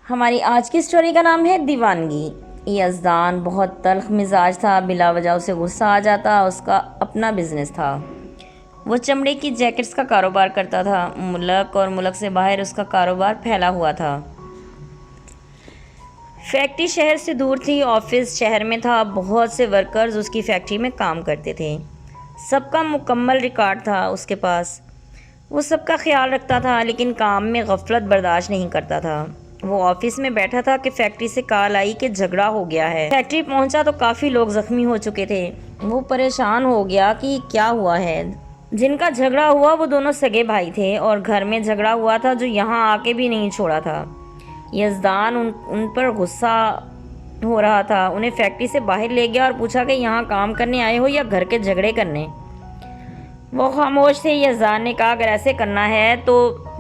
ہماری آج کی سٹوری کا نام ہے دیوانگی۔ یزدان بہت تلخ مزاج تھا، بلا وجہ اسے غصہ آ جاتا۔ اس کا اپنا بزنس تھا، وہ چمڑے کی جیکٹس کا کاروبار کرتا تھا۔ ملک اور ملک سے باہر اس کا کاروبار پھیلا ہوا تھا۔ فیکٹری شہر سے دور تھی، آفس شہر میں تھا۔ بہت سے ورکرز اس کی فیکٹری میں کام کرتے تھے، سب کا مکمل ریکارڈ تھا اس کے پاس۔ وہ سب کا خیال رکھتا تھا، لیکن کام میں غفلت برداشت نہیں کرتا تھا۔ وہ آفس میں بیٹھا تھا کہ فیکٹری سے کال آئی کہ جھگڑا ہو گیا ہے۔ فیکٹری پہنچا تو کافی لوگ زخمی ہو چکے تھے۔ وہ پریشان ہو گیا کہ کیا ہوا ہے۔ جن کا جھگڑا ہوا وہ دونوں سگے بھائی تھے، اور گھر میں جھگڑا ہوا تھا جو یہاں آ کے بھی نہیں چھوڑا تھا۔ یزدان ان پر غصہ ہو رہا تھا، انہیں فیکٹری سے باہر لے گیا اور پوچھا کہ یہاں کام کرنے آئے ہو یا گھر کے جھگڑے کرنے؟ وہ خاموش تھے۔ یزدان نے کہا اگر ایسے کرنا ہے تو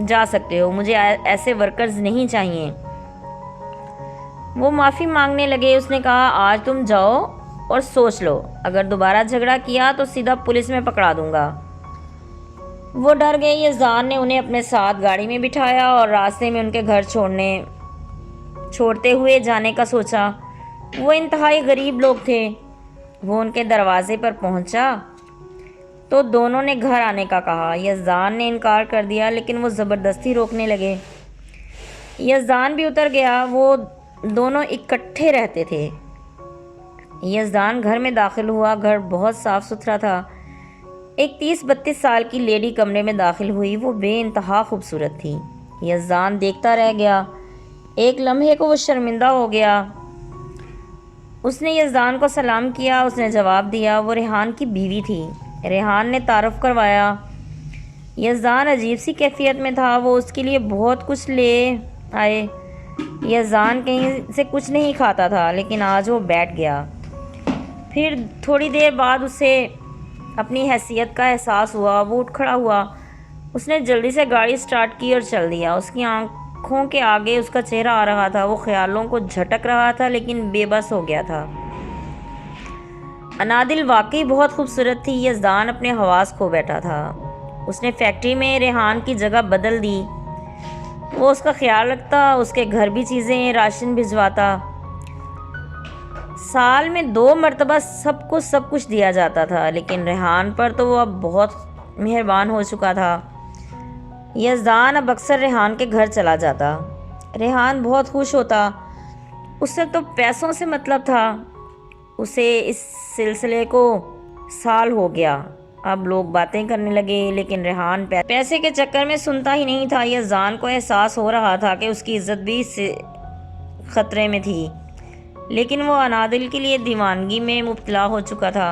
جا سکتے ہو، مجھے ایسے ورکرز نہیں چاہیے۔ وہ معافی مانگنے لگے۔ اس نے کہا آج تم جاؤ اور سوچ لو، اگر دوبارہ جھگڑا کیا تو سیدھا پولیس میں پکڑا دوں گا۔ وہ ڈر گئے۔ یزدان نے انہیں اپنے ساتھ گاڑی میں بٹھایا اور راستے میں ان کے گھر چھوڑتے ہوئے جانے کا سوچا۔ وہ انتہائی غریب لوگ تھے۔ وہ ان کے دروازے پر پہنچا تو دونوں نے گھر آنے کا کہا۔ یزدان نے انکار کر دیا، لیکن وہ زبردستی روکنے لگے۔ یزدان بھی اتر گیا۔ وہ دونوں اکٹھے رہتے تھے۔ یزدان گھر میں داخل ہوا۔ گھر بہت صاف ستھرا تھا۔ ایک 30-32 سال کی لیڈی کمرے میں داخل ہوئی۔ وہ بے انتہا خوبصورت تھی۔ یزدان دیکھتا رہ گیا۔ ایک لمحے کو وہ شرمندہ ہو گیا۔ اس نے یزدان کو سلام کیا۔ اس نے جواب دیا۔ وہ ریحان کی بیوی تھی۔ ریحان نے تعارف کروایا۔ یزدان عجیب سی کیفیت میں تھا۔ وہ اس کے لیے بہت کچھ لے آئے۔ یزدان کہیں سے کچھ نہیں کھاتا تھا، لیکن آج وہ بیٹھ گیا۔ پھر تھوڑی دیر بعد اسے اپنی حیثیت کا احساس ہوا۔ وہ اٹھ کھڑا ہوا۔ اس نے جلدی سے گاڑی سٹارٹ کی اور چل دیا۔ اس کی آنکھوں کے آگے اس کا چہرہ آ رہا تھا۔ وہ خیالوں کو جھٹک رہا تھا، لیکن بے بس ہو گیا تھا۔ انادل واقعی بہت خوبصورت تھی۔ یزدان اپنے حواس کھو بیٹھا تھا۔ اس نے فیکٹری میں ریحان کی جگہ بدل دی۔ وہ اس کا خیال رکھتا، اس کے گھر بھی چیزیں، راشن بھجواتا۔ سال میں 2 مرتبہ سب کو سب کچھ دیا جاتا تھا، لیکن ریحان پر تو وہ اب بہت مہربان ہو چکا تھا۔ یزدان اب اکثر ریحان کے گھر چلا جاتا۔ ریحان بہت خوش ہوتا۔ اسے تو پیسوں سے مطلب تھا۔ اسے اس سلسلے کو سال ہو گیا۔ اب لوگ باتیں کرنے لگے، لیکن ریحان پیسے کے چکر میں سنتا ہی نہیں تھا۔ یزدان کو احساس ہو رہا تھا کہ اس کی عزت بھی خطرے میں تھی، لیکن وہ انادل کے لیے دیوانگی میں مبتلا ہو چکا تھا۔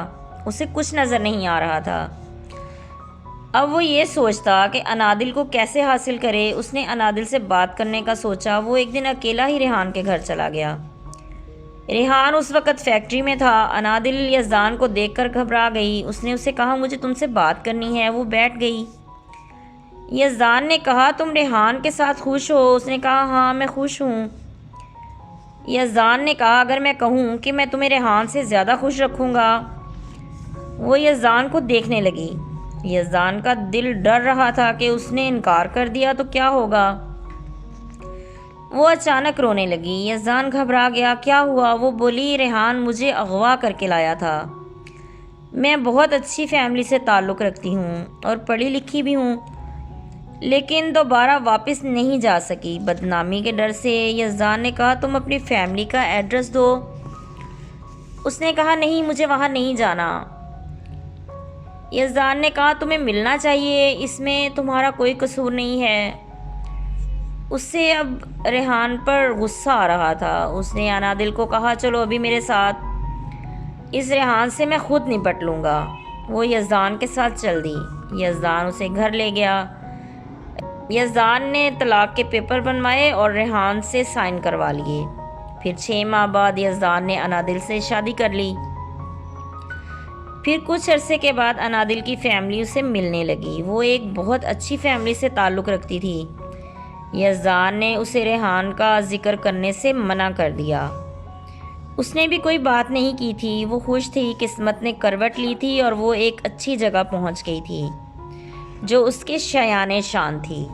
اسے کچھ نظر نہیں آ رہا تھا۔ اب وہ یہ سوچتا کہ انادل کو کیسے حاصل کرے۔ اس نے انادل سے بات کرنے کا سوچا۔ وہ ایک دن اکیلا ہی ریحان کے گھر چلا گیا۔ ریحان اس وقت فیکٹری میں تھا۔ انادل یزدان کو دیکھ کر گھبرا گئی۔ اس نے اسے کہا مجھے تم سے بات کرنی ہے۔ وہ بیٹھ گئی۔ یزدان نے کہا تم ریحان کے ساتھ خوش ہو؟ اس نے کہا ہاں میں خوش ہوں۔ یزدان نے کہا اگر میں کہوں کہ میں تمہیں ریحان سے زیادہ خوش رکھوں گا؟ وہ یزدان کو دیکھنے لگی۔ یزدان کا دل ڈر رہا تھا کہ اس نے انکار کر دیا تو کیا ہوگا۔ وہ اچانک رونے لگی۔ یزدان گھبرا گیا۔ کیا ہوا؟ وہ بولی ریحان مجھے اغوا کر کے لایا تھا۔ میں بہت اچھی فیملی سے تعلق رکھتی ہوں اور پڑھی لکھی بھی ہوں، لیکن دوبارہ واپس نہیں جا سکی بدنامی کے ڈر سے۔ یزدان نے کہا تم اپنی فیملی کا ایڈریس دو۔ اس نے کہا نہیں مجھے وہاں نہیں جانا۔ یزدان نے کہا تمہیں ملنا چاہیے، اس میں تمہارا کوئی قصور نہیں ہے۔ اس سے اب ریحان پر غصہ آ رہا تھا۔ اس نے انادل کو کہا چلو ابھی میرے ساتھ، اس ریحان سے میں خود نپٹ لوں گا۔ وہ یزدان کے ساتھ چل دی۔ یزدان اسے گھر لے گیا۔ یزدان نے طلاق کے پیپر بنوائے اور ریحان سے سائن کروا لیے۔ پھر 6 ماہ بعد یزدان نے انادل سے شادی کر لی۔ پھر کچھ عرصے کے بعد انادل کی فیملی اسے ملنے لگی۔ وہ ایک بہت اچھی فیملی سے تعلق رکھتی تھی۔ یزدان نے اسے ریحان کا ذکر کرنے سے منع کر دیا۔ اس نے بھی کوئی بات نہیں کی تھی۔ وہ خوش تھی، قسمت نے کروٹ لی تھی اور وہ ایک اچھی جگہ پہنچ گئی تھی جو اس کے شایان شان تھی۔